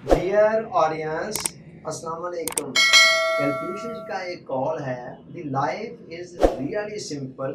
Dear audience, अस्सलाम वालेकुम। Confucius का एक कॉल है, the life is really simple,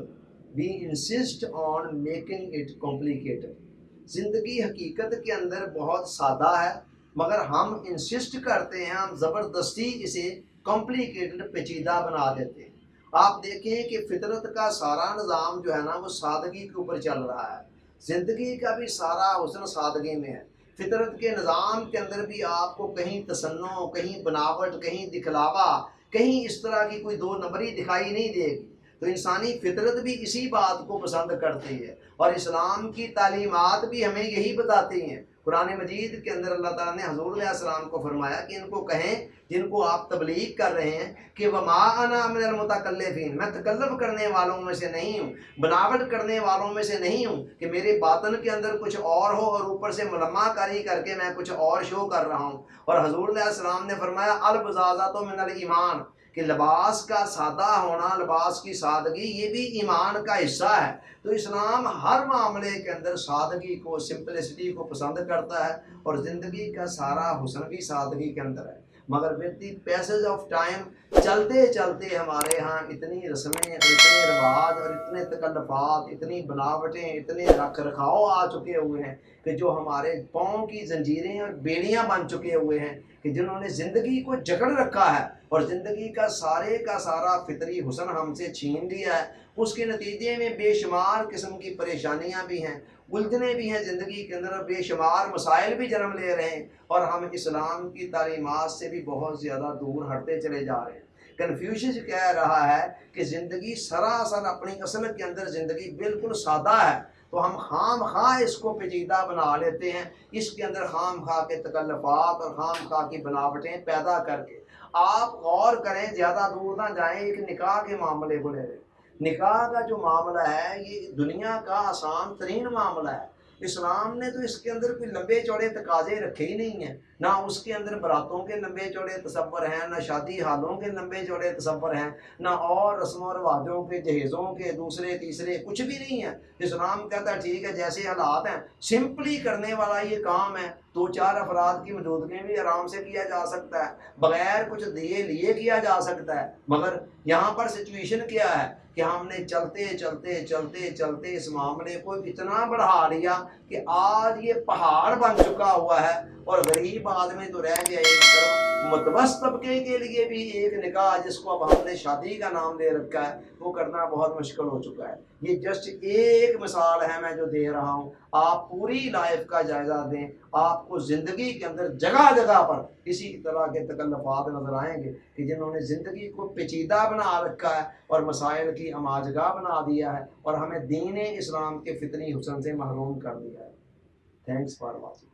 we insist on making it complicated. ज़िंदगी हकीकत के अंदर बहुत सादा है, मगर हम इंसिस्ट करते हैं, हम ज़बरदस्ती इसे कॉम्प्लिकेटेड पेचीदा बना देते हैं। आप देखें कि फितरत का सारा निज़ाम जो है ना, वो सादगी के ऊपर चल रहा है। ज़िंदगी का भी सारा हुस्न सादगी में है। फितरत के निज़ाम के अंदर भी आपको कहीं तसन्नो, कहीं बनावट, कहीं दिखलावा, कहीं इस तरह की कोई दो नंबरी दिखाई नहीं देगी। तो इंसानी फितरत भी इसी बात को पसंद करती है, और इस्लाम की तालीमात भी हमें यही बताती हैं। कुरान मजीद के अंदर अल्लाह ताला ने हज़ूर अलैहिस्सलाम को फरमाया कि इनको कहें, जिनको आप तबलीग कर रहे हैं, कि वमा अना मिनल मुतकल्लिफीन, मैं तकल्लुफ़ करने वालों में से नहीं हूँ, बनावट करने वालों में से नहीं हूँ, कि मेरे बातन के अंदर कुछ और हो और ऊपर से मुलम्मा कारी करके मैं कुछ और शो कर रहा हूँ। और हज़ूर अलैहिस्सलाम ने फरमाया अल-बज़ाज़तु मिनल ईमान, कि लिबास का सादा होना, लिबास की सादगी, ये भी ईमान का हिस्सा है। तो इस्लाम हर मामले के अंदर सादगी को, सिंपलिसिटी को पसंद करता है, और ज़िंदगी का सारा हुस्न भी सादगी के अंदर है। मगर with the passage of time, चलते चलते हमारे यहाँ इतनी रस्में और इतने रिवाज और इतने तकल्लुफ़ात, इतनी बनावटें, इतने रख रखाव आ चुके हुए हैं कि जो हमारे पाँव की जंजीरें और बेड़ियाँ बन चुके हुए हैं, कि जिन्होंने ज़िंदगी को जकड़ रखा है और ज़िंदगी का सारा फितरी हुस्न हमसे छीन लिया है। उसके नतीजे में बेशुमार किस्म की परेशानियाँ भी हैं, उलझने भी हैं ज़िंदगी के अंदर, और बेशुमार मसाइल भी जन्म ले रहे हैं, और हम इस्लाम की तालीमात से भी बहुत ज़्यादा दूर हटते चले जा रहे हैं। कन्फ्यूशियस कह रहा है कि ज़िंदगी सरासर अपनी असल के अंदर ज़िंदगी बिल्कुल सादा है, तो हम खाम खा इसको पेचीदा बना लेते हैं, इसके अंदर खाम खा के तकल्लुफ़ात और खाम खा की बनावटें पैदा करके। आप गौर करें, ज़्यादा दूर ना जाएं, एक निकाह के मामले को ले लें। निकाह का जो मामला है, ये दुनिया का आसान तरीन मामला है। इस्लाम ने तो इसके अंदर कोई लंबे चौड़े तकाजे रखे ही नहीं हैं, ना उसके अंदर बरातों के लंबे चौड़े तसव्वुर हैं, ना शादी हालों के लंबे चौड़े तसव्वुर हैं, ना और रस्म और रवाजों के, जहेज़ों के दूसरे तीसरे कुछ भी नहीं है। इस्लाम कहता है ठीक है, जैसे हालात हैं, सिंपली करने वाला ये काम है, दो चार अफराद की मौजूदगी में आराम से किया जा सकता है, बगैर कुछ दिए लिए किया जा सकता है। मगर यहाँ पर सिचुएशन क्या है कि हमने चलते चलते चलते चलते इस मामले को इतना बढ़ा लिया कि आज ये पहाड़ बन चुका हुआ है, और गरीब आदमी तो रह गया एक तरफ, मुतवस्सित तबके के लिए भी एक निकाह जिसको अब हमने शादी का नाम दे रखा है, वो करना बहुत मुश्किल हो चुका है। ये जस्ट एक मिसाल है मैं जो दे रहा हूँ। आप पूरी लाइफ का जायजा दें, आपको ज़िंदगी के अंदर जगह जगह पर इसी तरह के तकल्लुफ़ात नजर आएंगे, कि जिन्होंने ज़िंदगी को पेचीदा बना रखा है और मसाइल की अमाजगाह बना दिया है, और हमें दीन इस्लाम के फितरी हुस्न से महरूम कर दिया है। Thanks for watching.